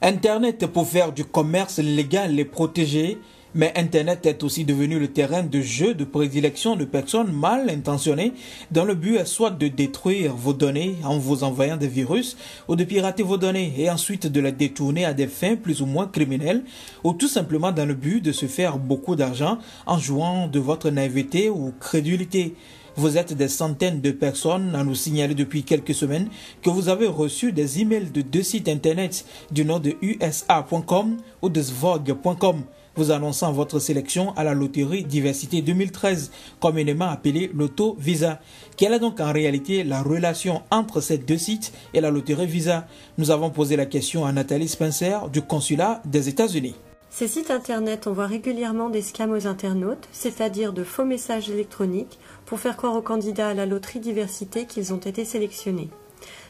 Internet pour faire du commerce légal et protégé, mais Internet est aussi devenu le terrain de jeu de prédilection de personnes mal intentionnées dont le but est soit de détruire vos données en vous envoyant des virus ou de pirater vos données et ensuite de les détourner à des fins plus ou moins criminelles ou tout simplement dans le but de se faire beaucoup d'argent en jouant de votre naïveté ou crédulité. Vous êtes des centaines de personnes à nous signaler depuis quelques semaines que vous avez reçu des emails de deux sites internet du nom de USA.com ou de Zvog.com, vous annonçant votre sélection à la loterie Diversité 2013, communément appelée Loto Visa. Quelle est donc en réalité la relation entre ces deux sites et la loterie Visa? Nous avons posé la question à Nathalie Spencer du consulat des États-Unis. Ces sites internet envoient régulièrement des scams aux internautes, c'est-à-dire de faux messages électroniques, pour faire croire aux candidats à la loterie Diversité qu'ils ont été sélectionnés.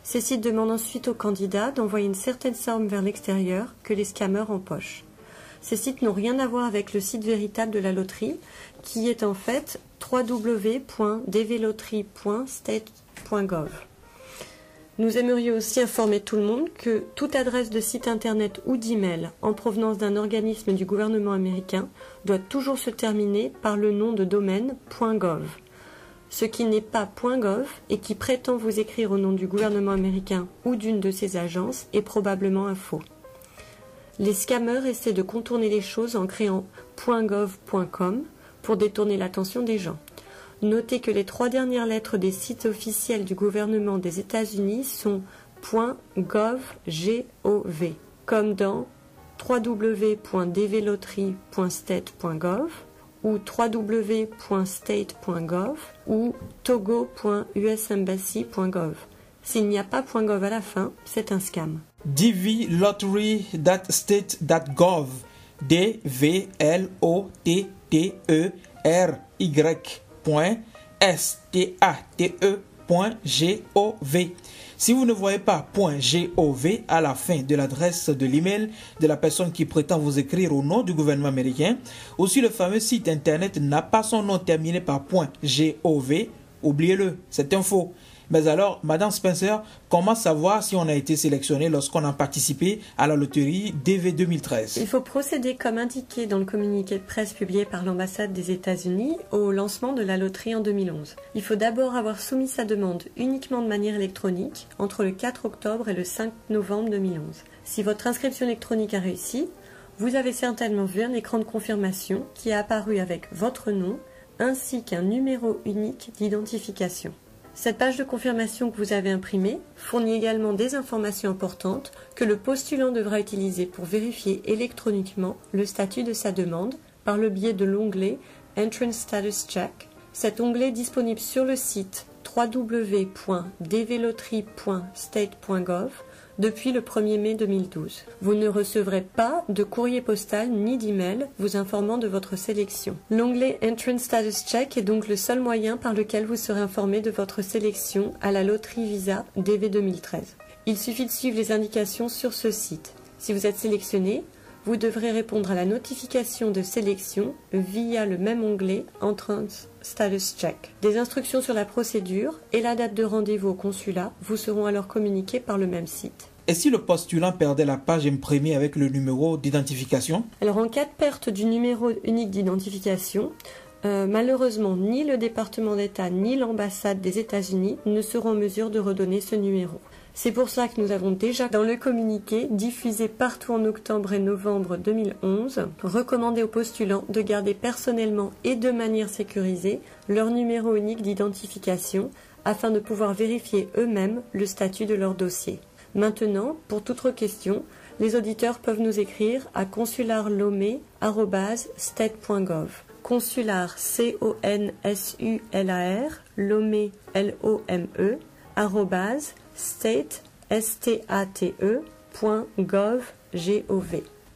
Ces sites demandent ensuite aux candidats d'envoyer une certaine somme vers l'extérieur que les scammers empochent. Ces sites n'ont rien à voir avec le site véritable de la loterie, qui est en fait www.dvloterie.state.gov. Nous aimerions aussi informer tout le monde que toute adresse de site internet ou d'email en provenance d'un organisme du gouvernement américain doit toujours se terminer par le nom de domaine .gov. Ce qui n'est pas .gov et qui prétend vous écrire au nom du gouvernement américain ou d'une de ses agences est probablement un faux. Les scammers essaient de contourner les choses en créant .gov.com pour détourner l'attention des gens. Notez que les 3 dernières lettres des sites officiels du gouvernement des États-Unis sont .gov, comme dans www.dvloterie.state.gov ou www.state.gov ou togo.usembassy.gov. S'il n'y a pas .gov à la fin, c'est un scam. dvlotery.state.gov, dvlotery.state.gov. Si vous ne voyez pas .gov à la fin de l'adresse de l'email de la personne qui prétend vous écrire au nom du gouvernement américain, ou si le fameux site internet n'a pas son nom terminé par .gov, oubliez-le, c'est un faux. Mais alors, Madame Spencer, comment savoir si on a été sélectionné lorsqu'on a participé à la loterie DV 2013? Il faut procéder comme indiqué dans le communiqué de presse publié par l'ambassade des États-Unis au lancement de la loterie en 2011. Il faut d'abord avoir soumis sa demande uniquement de manière électronique entre le 4 octobre et le 5 novembre 2011. Si votre inscription électronique a réussi, vous avez certainement vu un écran de confirmation qui est apparu avec votre nom ainsi qu'un numéro unique d'identification. Cette page de confirmation que vous avez imprimée fournit également des informations importantes que le postulant devra utiliser pour vérifier électroniquement le statut de sa demande par le biais de l'onglet Entrance Status Check. Cet onglet est disponible sur le site www.dvloterie.state.gov depuis le 1er mai 2012. Vous ne recevrez pas de courrier postal ni d'email vous informant de votre sélection. L'onglet Entrance Status Check est donc le seul moyen par lequel vous serez informé de votre sélection à la loterie Visa DV 2013. Il suffit de suivre les indications sur ce site. Si vous êtes sélectionné, vous devrez répondre à la notification de sélection via le même onglet Entrance Status Check. Des instructions sur la procédure et la date de rendez-vous au consulat vous seront alors communiquées par le même site. Et si le postulant perdait la page imprimée avec le numéro d'identification? Alors en cas de perte du numéro unique d'identification, malheureusement ni le département d'État ni l'ambassade des États-Unis ne seront en mesure de redonner ce numéro. C'est pour cela que nous avons déjà, dans le communiqué, diffusé partout en octobre et novembre 2011, recommandé aux postulants de garder personnellement et de manière sécurisée leur numéro unique d'identification afin de pouvoir vérifier eux-mêmes le statut de leur dossier. Maintenant, pour toute autre question, les auditeurs peuvent nous écrire à consularlomé@state.gov. Consular, CONSULAR, Lomé, LOME, state.gov.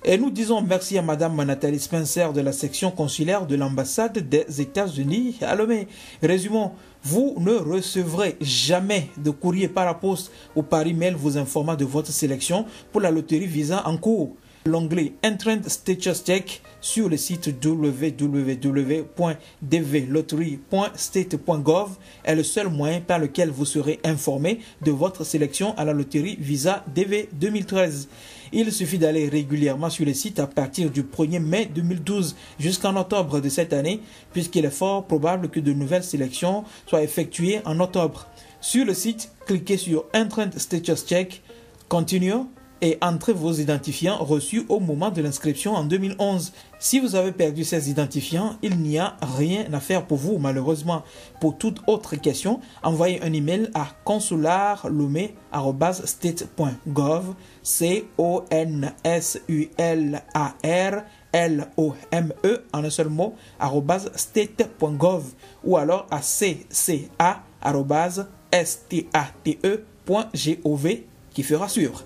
Et nous disons merci à Madame Nathalie Spencer de la section consulaire de l'ambassade des États-Unis à Lomé. Résumons, vous ne recevrez jamais de courrier par la poste ou par email vous informant de votre sélection pour la loterie Visa en cours. L'onglet Entrance Status Check sur le site www.dvloterie.state.gov est le seul moyen par lequel vous serez informé de votre sélection à la loterie Visa DV 2013. Il suffit d'aller régulièrement sur le site à partir du 1er mai 2012 jusqu'en octobre de cette année, puisqu'il est fort probable que de nouvelles sélections soient effectuées en octobre. Sur le site, cliquez sur Entrant Status Check, Continue et entrez vos identifiants reçus au moment de l'inscription en 2011. Si vous avez perdu ces identifiants, il n'y a rien à faire pour vous malheureusement. Pour toute autre question, envoyez un email à consularlomé@state.gov, CONSULARLOME en un seul mot, @state.gov, ou alors à cca@state.gov qui fera suivre.